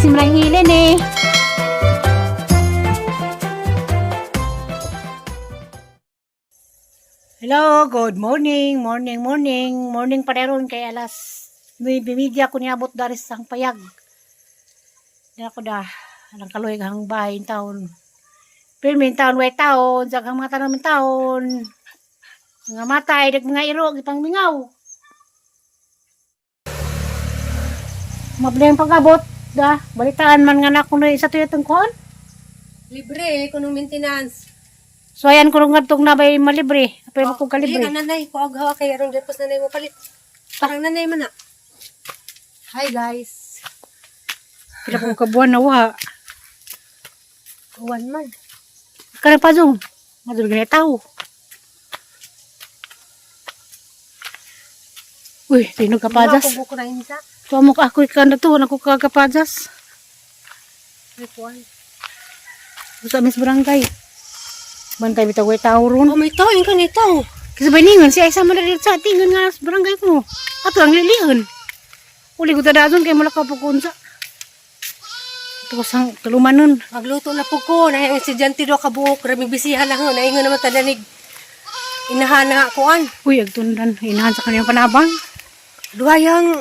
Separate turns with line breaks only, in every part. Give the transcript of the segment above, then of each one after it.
Nagsimula yung ilin eh. Hello, good morning, morning pa rin kay alas 9:30 ko niabot dari sang payag. Yan ako dah, alang kaloy hang bahay in taon. Pirmin taon, way taon, sagang mga tanong taon. Nga matay, dag mga iro, ipang mingaw. Mabili ang pag-abot, dah, balitaan man nga na kung isa to yung kon.
Libre, kunong maintenance.
So ayan ko nga itong nabay malibre. Apay mo kong kalibre.
Iya, nanay, ko aghawa kay aron depos nanay mo palit. Parang nanay man na. Hi guys.
Pila kong kabuan na wa.
One man.
Karang pa dong. Madul ganyan tao. Uy, tinog kapadas.
Ako buko na insa.
Tuwa mo ka ako ikan na to. Ako kagapadas.
Repuan.
Gusto amis barangay. Bantay bitaw way tao ron.
Oh, may taon ka nito.
Kasi ba ningon siya isa man rin sa tingon nga sa barangay ko. Ato ang lilihan. Uli ko tadazon kay mula kapukunsa. Ito ko sang tuluman nun.
Magluto na po ko. Nahing estudyante do kabuok. Raming bisihan lang ho. Naingon naman tadanig. Inahan na kuan.
Uy, agtundan. Inahan sa kanyang panabang.
Luwayang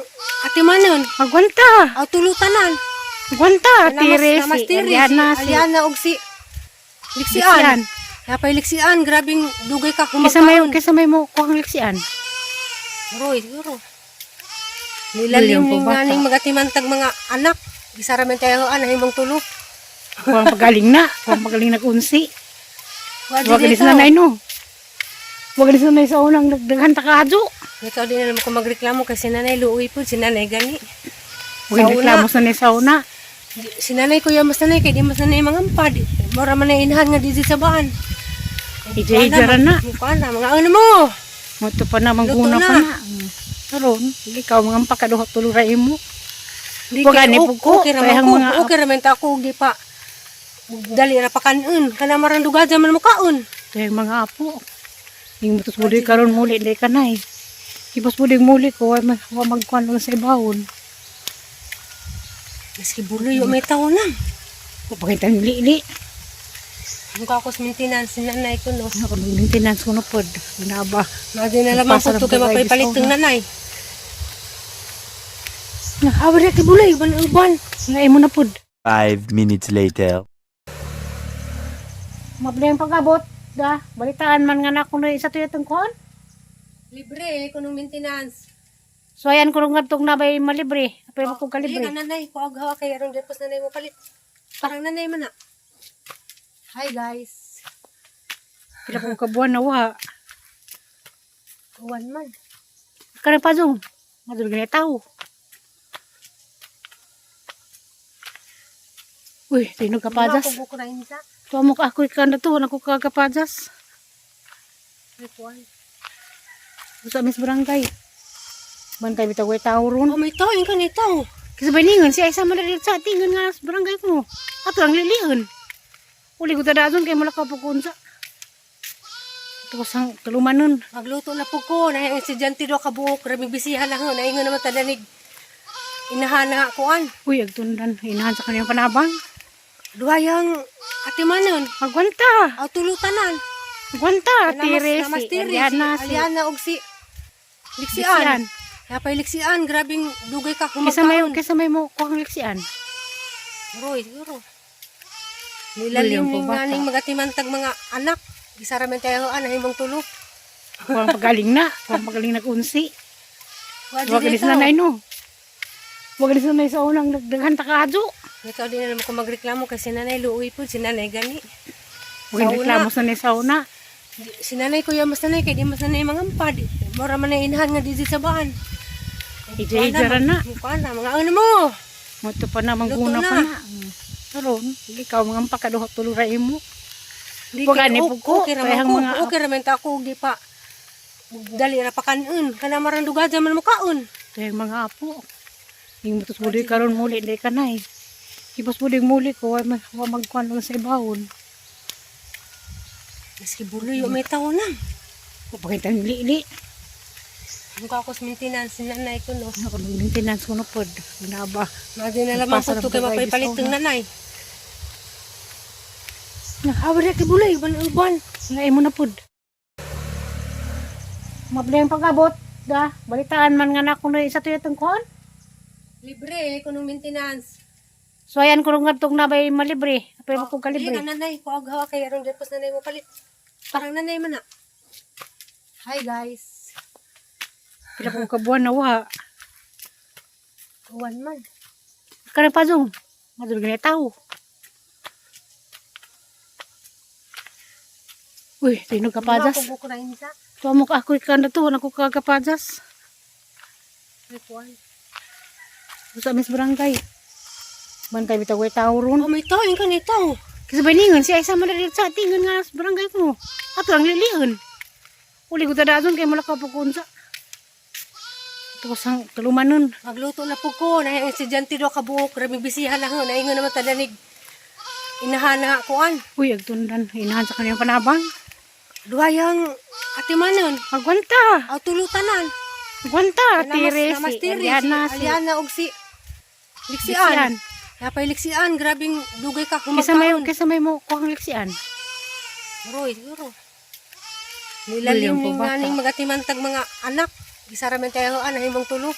atimanon.
Magwanta.
Aw tulutanan.
Magwanta. Tires.
Namas tiri.
Aliana.
Aliana og si Liksian. Napay liksian. Grabing dugay ka kumakaon.
Kesa may mo kuhang liksian.
Roy, siguro. Nilalim
William
ning
po bata.
naning magatimantag mga anak. Isara man tayo nahimong tulo.
Kuhang pagaling na. Kuhang pagaling na kunsi.
Wag
Huwag galis na nay no. Huwag galis na nay sa unang nagdaghan takadyo.
Ikaw din na naman ko magreklamo kasi nanay luoy po. Si nanay gani.
Huwag reklamo sa nay sa una.
Si nanay kuya mas nanay kay di mas nanay mangampad. Mura man na inahan nga di sa baan.
Ija-ijaran na.
Mukha na. Mga ano mo.
Moto pa na, mangguna
Luto
pa
na.
na. Karon, ikaw mga pakaduhot tuluray mo.
Di
Huwag
kay
ani po ko.
okay
Kaya
raman
mga
ko. Okay raman ta ko. Di pa. Dali ra pa kanon. Kana marandugad man mo kaon.
Kaya mga apo. Yung mutos budoy karon muli, hindi ka na eh. Kipos budoy muli ko, ay magkuhan lang sa ibawon.
Maski buloy yung may tao na.
Pagkita ng li-li.
Mukha ko sa maintenance si nanay ko no.
Ako nung maintenance ko na po. Binaba.
Madi na lamang po ito kay mapaipalit ng nanay.
Nakawari na kibulay. Uban. Ngayon mo na po.
5 minutes later.
Mabili ang pag-abot. Da, balitaan man nga na kung isa to yung kon.
Libre, kunong maintenance.
So ayan ko nga itong nabay malibre. Apay mo kong
Iya
kalibre.
ka nanay, ko aghawa kay aron depos nanay mo palit. Parang nanay man na. Hi guys.
Pila kong kabuan na wa.
One man.
Karang pa dong. Madul ganyan tao. Uy, tinog kapadas.
Ako buko na insa.
Tuwa mo ka ako ikan na to. Ako kagapadas.
Repuan.
Gusto amis barangay. Bantay bitaw way tao ron.
Oh, may tao ka nito.
Kasi ba ningon siya isa man rin sa tingon nga sa barangay ko. Ato ang lilihan. Uli ko tadazon kay mula kapukunsa. Ito ko sang tuluman nun.
Magluto na po ko. Nahing estudyante do kabuok. Raming bisihan lang ho. Naingon naman tadanig. Inahan na kuan.
Uy, agtundan. Inahan sa kanyang panabang.
Luwayang atimanon.
Magwanta.
Aw tulutanan.
Magwanta. Tires.
Namas tiri.
Aliana.
Aliana og si Liksian.
Liksian.
Napay liksian. Grabing dugay ka
Kesa
kumakaon.
may mo kuhang liksian.
Roy, siguro. Nilalim
William po
ning
bata.
naning magatimantag mga anak. Isara man tayo nahimong tulo.
Kuhang pagaling na. Kuhang pagaling na kunsi.
Wag
Huwag galis na nay no. Huwag galis na nay sa unang nagdaghan takadyo.
Ikaw din na naman ko magreklamo kasi nanay luoy po. Si nanay gani.
Huwag reklamo sa nay sa una.
Si nanay kuya mas nanay kay di mas nanay mangampad. Mura man na inahan nga di sa baan.
Ija-ijaran na.
Mukha na. Mga ano mo.
Moto pa na, mangguna
Luto
pa
na.
na. Karon, ikaw mga pakaduhot tuluray mo.
Di
Huwag
kay
ani po ko.
Okay
Kaya
raman ko.
mga
Okay raman ta ko. Di pa. Dali ra pa kanon. Kana marandugad man mo kaon.
Kaya mga apo. Yung mutos budoy karon muli, hindi ka na eh. Kipos budoy muli ko, ay magkuhan lang sa ibawon.
Maski buloy yung may tao na.
Pagkita ng li-li.
Mukha ko sa maintenance, nanay ko, no.
Ako nung maintenance ko na po. Ginaba.
Madi na lamang po ito kay mapaipalit ng nanay. Nakahawa na kibulay, uban.
Ngayon mo na po. Mabli ang pag-abot. Da, balitaan man nga na kung na isa to itong kuhan.
Libre, kunong maintenance.
So ayan ko nung itong nabay malibre. Pero kung
Dili
kalibre.
ka nanay, kuag hawa kay aron depos nanay mo palit. Parang nanay man na. Hi guys.
Pila ko kabuan na wa.
Kuwan man.
Karang pa zoom. Madul ganyan tao. Uy, tinog kapadas.
Mga kubo ko na insa.
Tuwa mo ka ako ikan na to. Ako kagapadas.
May kuwan.
Sa mis barangay. Bantay bitag way tao ron.
Oh, may tao, yung kanito.
Kasi baningan siya isa madalit sa tingan nga sa barangay ko. Ato ang lilihan. Uli ko tadazon kay malakaw po kunsa. Ito sang tulumanon.
Magluto na po ko. Na yung estudyante do kabuok. Raming bisihan lang ho. Naingon naman tadanig. Inahan na kuan.
Uy, agtundan. Inahan sa kanyang panabang.
Duhayang atimanon.
Magwanta.
Aw tulutanan.
Magwanta. Tire
Namas
si
tiri.
Ariana si
Aliana og si Liksian.
Liksian.
Napay Liksian. Grabing dugay ka
Kisa
kumakaon.
may mo kuhang liksian.
Roy, siguro. Nilalim
William po
ning
bata.
naning magatimantag mga anak. Gisara men tayo ana himong tulo.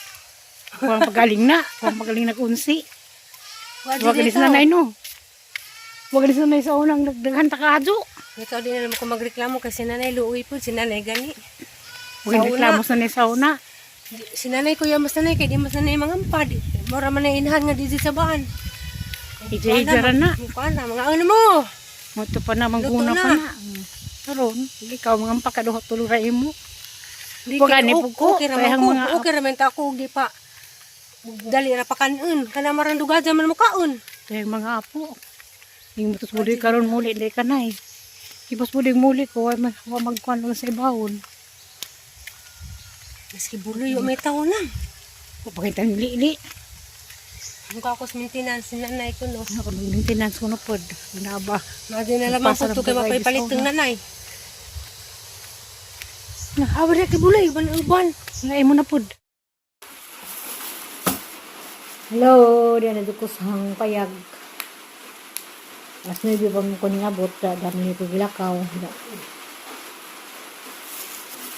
Kuhang pagaling na. Kuhang pagaling nag-unsi.
Wag
Huwag galis na no. Huwag galis na sa unang nagdaghan takadyo.
Ito din naman ko magreklamo kasi nanay luoy po, si nanay gani.
Huwag
Sa
reklamo sa ni sauna.
Si nanay kuya mas nanay kay di mas nanay mangampad. Mura man na inahan nga di sa baan.
Ija-ijara na.
Kuan na mga ano mo.
Muto pa na, mangguna
Luto
pa
na.
na. Karon, ikaw mga pakaduha tuluray mo.
Di
Huwag
kay
ani po ko.
okay
Kaya
raman ko.
mga
Okay raman ta ako di pa. Dali ra pa kanon. Kana marandugad man mo kaon.
Kaya mga apo. Yung mutos muli karon muli, hindi ka na eh. Ibos muli ko, ay magkuhan lang sa ibawon.
Maski buloy may tao na.
Pagkita ng li-li.
Mukha ko sa maintenance ni nanay ko, no.
Ako nung maintenance ko na po. Ginaba.
Madi na lamang po
Pasarap
ito kay
na
mapaipalit
kayo,
ng nanay. Nakahawa na kibulay, uban.
Ngayon mo na po. Hello, diyan na ko sa hang payag. As maybe pa mo ko ningabot, dami nito gilakaw.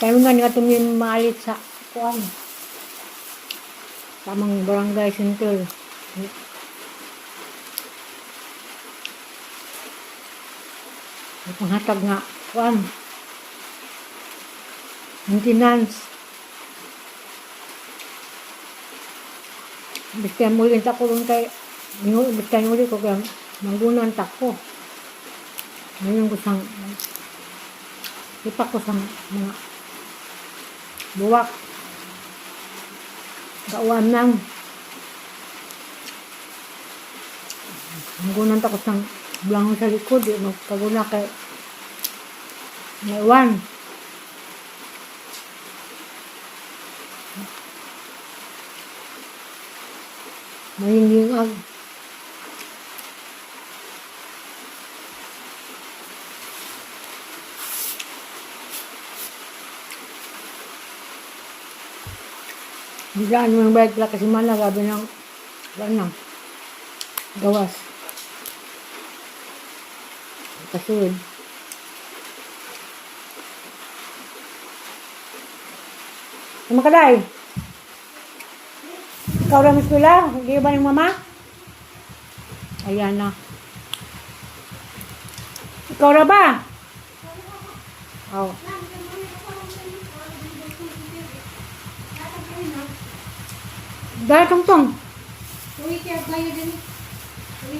Kaya nga nga tumingin maalit sa kuan. Tamang barangay center. May panghatag nga kuan. Maintenance. Basta muli ta ko ron kay basta muli ko kaya manggunan ta ko. Ngayon ko sang ipak ko sang mga buwak. Kauan lang. Manggunan ta ko sang bulangon sa likod. Magkaguna kay naiwan. Mayingingag. Biglaan mo yung bayad pala kasi mana gabi ng gawas. Kasunod. Sama ka day? Ikaw lang eskwela? Hindi ba ng mama? Ayan na. Ikaw na ba? Oh. Dahil tong-tong.
Uy, kaya bayo din. Uy,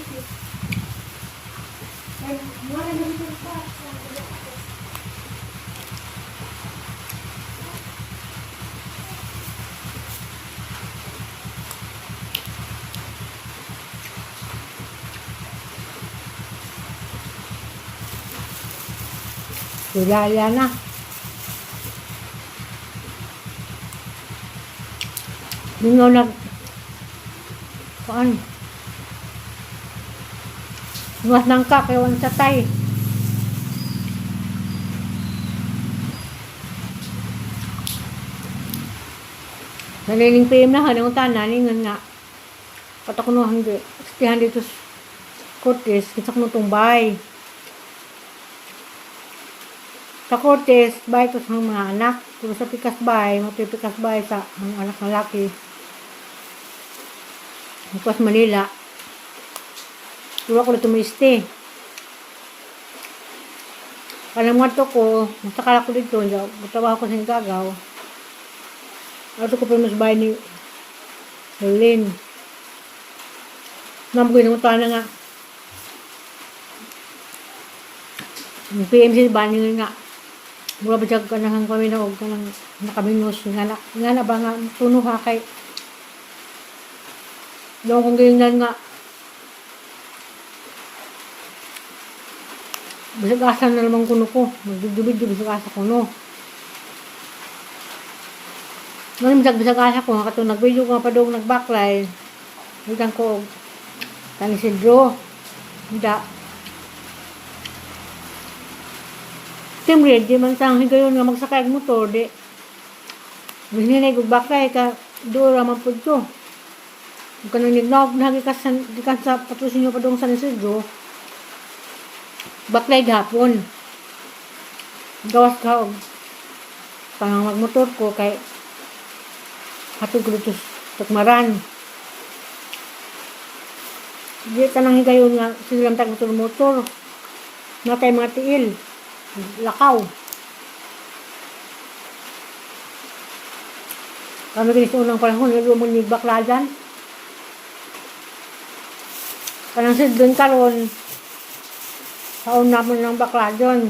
Kulaya na. Bingo nag kuan. Nuwas ng kakayawan sa tay. Naliling PM na ha, nang tanan, ningan nga. Patakunuhan stihan dito sa Cortes, kitsak mo tumbay. Sa Cortes, bay ito sa mga anak. Pero sa pikas bay, mapipikas bay sa mga anak na laki. Bukas Manila. Tuwa ko na tumiste. Kanang mga to ko, masakala ko dito, trabaho ko sa Gagaw. Ato ko pa mas bahay ni Lynn. Namugoy ng utana nga. Yung PMC ba nga. Mula ba dyan kanang kami na huwag kanang nakaminos. Nga na ba nga tuno ha kay. Doon kong ganyan nga. Bisag-asa na naman kuno ko. Magdubid-dubid bisag-asa kuno. Ngayon bisag-asa ko. Katong nag-video ko nga pa doon nag-backline. Hintang ko. Tani si Drew. Hindi. Team Red, di man sang higayon nga magsakay ang motor, di. Bininay kong backline ka. Doon raman po ito. Kung kanang nagnaog na gikas sa patusin nyo pa doon sa ni si Drew. Baklay gapon. Gawas ka og pangang magmotor ko kay hatod ko dito sa Tukmaran. Di tanang higayon nga silang tag-motor. Na kay mga tiil. Lakaw. Kami kinis unang panahon, nag-umon yung bakla dyan. Kanang doon karon saon na mo ng bakla dyan.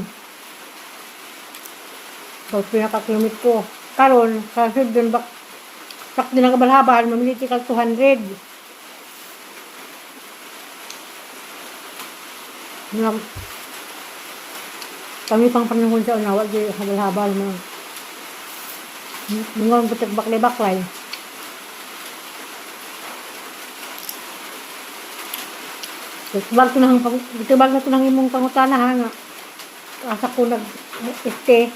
So, pinaka-kilomit ko. Karon sa doon sak din ang kabalhaban, mamiliti ka 200. Kami pang panahon sa unawag di habal-habal mo. Nungang butik baklay-baklay. Ditibag na ito ng imong pangutana ha nga. Asa ko nag-este.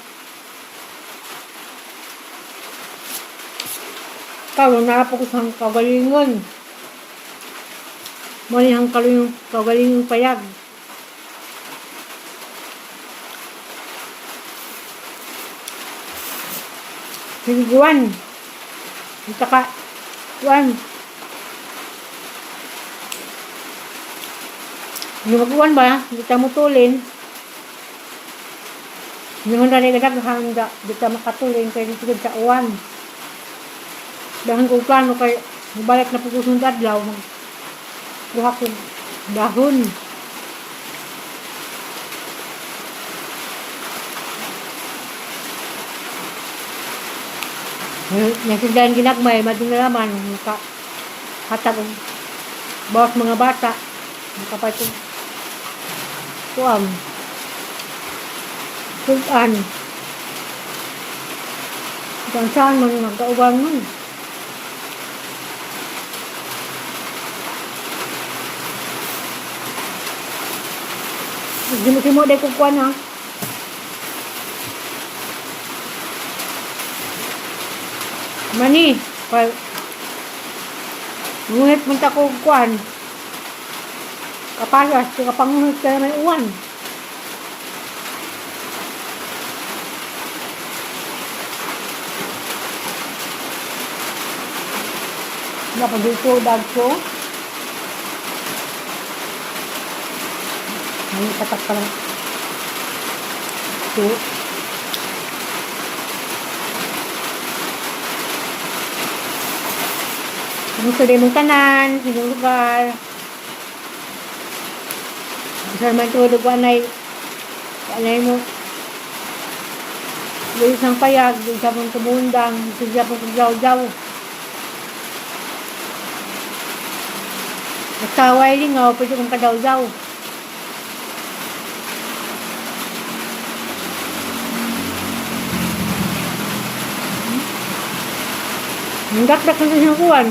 Karon na po ko sa kagalingon. Mali ang kagalingon payag. Guwan. Itaka. Guwan. Lumagwan ba? Di ta mutulin. Naman na rin handa. Di ta makatulin kaya nito sa uwan. Dahil kung plano kay balik na pagkusong dadlaw. Buha ko dahon. Nasindahan ginagmay, mading na naman, hatag bawas mga bata, nakapatid kuam, sudan, kung saan man nagkauban nun. Simo-simo day kukuan ha. Mani, pag nguhit munta ko kuan. Kapalas, kapanguhit ka na may uwan. Dapat dito, dagso. May patak pa lang. Ito. Gusto din mong tanan, sinong lugar. Gusto naman tulog ko anay mo. Gusto isang payag, gusto mong tumundang, gusto mong kagyaw-jaw. Nagkaway lingaw, pwede kong kagyaw-jaw. Nagdakdak na sa sinakuan.